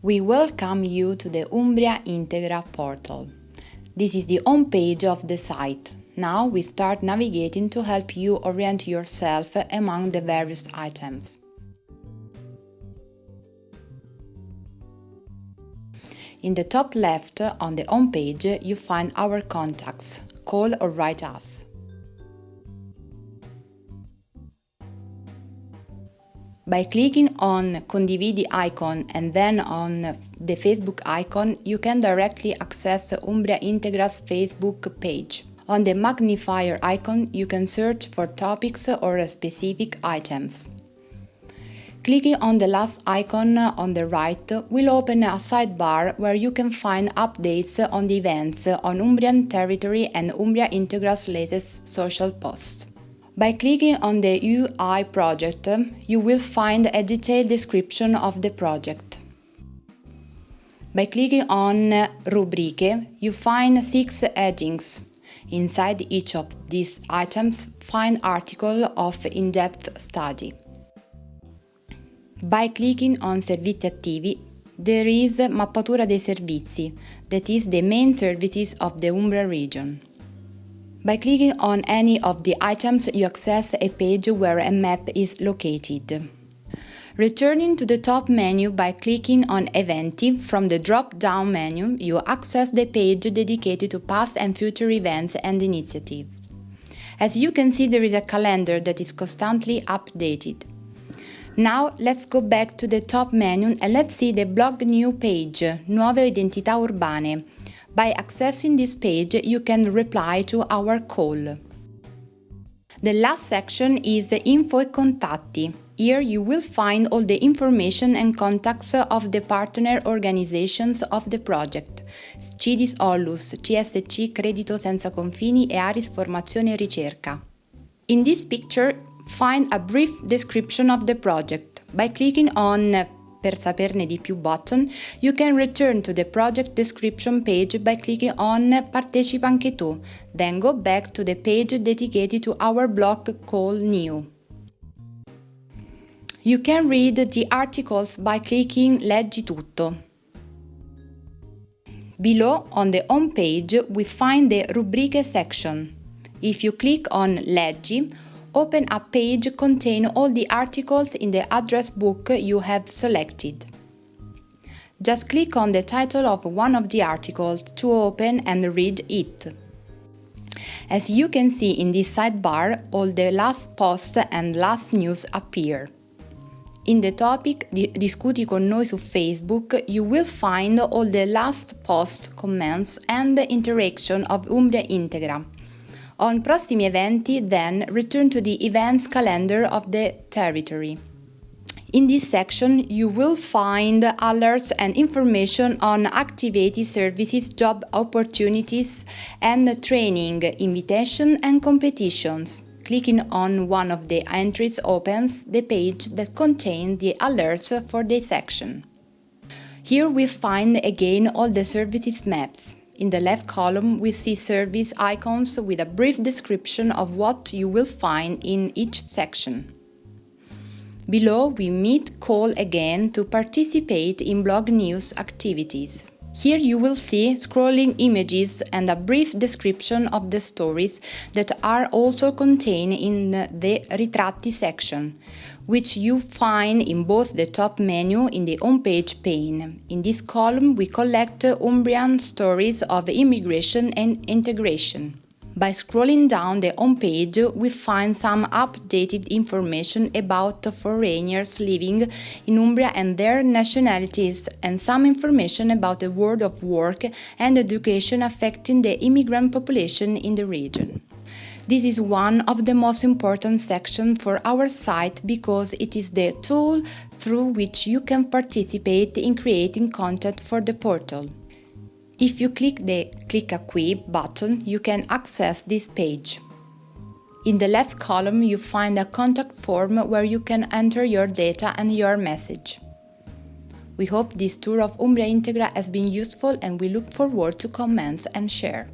We welcome you to the Umbria Integra portal. This is the home page of the site. Now we start navigating to help you orient yourself among the various items. In the top left on the home page, you find our contacts. Call or write us. By clicking on Condividi icon and then on the Facebook icon, you can directly access Umbria Integra's Facebook page. On the magnifier icon, you can search for topics or specific items. Clicking on the last icon on the right will open a sidebar where you can find updates on the events on Umbrian territory and Umbria Integra's latest social posts. By clicking on the UI project, you will find a detailed description of the project. By clicking on Rubriche, you find 6 headings. Inside each of these items, find articles of in-depth study. By clicking on Servizi attivi, there is Mappatura dei servizi, that is the main services of the Umbria region. By clicking on any of the items, you access a page where a map is located. Returning to the top menu by clicking on Eventi, from the drop-down menu, you access the page dedicated to past and future events and initiatives. As you can see, there is a calendar that is constantly updated. Now let's go back to the top menu and let's see the blog new page, Nuove identità urbane. By accessing this page, you can reply to our call. The last section is Info e Contatti. Here you will find all the information and contacts of the partner organizations of the project: CIDIS Ollus, CSC Credito Senza Confini e Aris Formazione e Ricerca. In this picture, find a brief description of the project. By clicking on Per saperne di più button, you can return to the project description page by clicking on Partecipa anche tu, then go back to the page dedicated to our blog called New. You can read the articles by clicking Leggi tutto. Below on the home page we find the Rubriche section. If you click on Leggi, open a page containing all the articles in the address book you have selected. Just click on the title of one of the articles to open and read it. As you can see in this sidebar, all the last posts and last news appear. In the topic Discuti con noi su Facebook, you will find all the last posts, comments and the interaction of Umbria Integra. On prossimi eventi, then, return to the events calendar of the territory. In this section, you will find alerts and information on activity services, job opportunities, and training, invitation and competitions. Clicking on one of the entries opens the page that contains the alerts for the section. Here we find again all the services maps. In the left column, we see service icons with a brief description of what you will find in each section. Below, we meet call again to participate in blog news activities. Here you will see scrolling images and a brief description of the stories that are also contained in the Ritratti section, which you find in both the top menu in the homepage pane. In this column, we collect Umbrian stories of immigration and integration. By scrolling down the homepage, we find some updated information about foreigners living in Umbria and their nationalities, and some information about the world of work and education affecting the immigrant population in the region. This is one of the most important sections for our site because it is the tool through which you can participate in creating content for the portal. If you click the Click a Qui button, you can access this page. In the left column, you find a contact form where you can enter your data and your message. We hope this tour of Umbria Integra has been useful and we look forward to comments and share.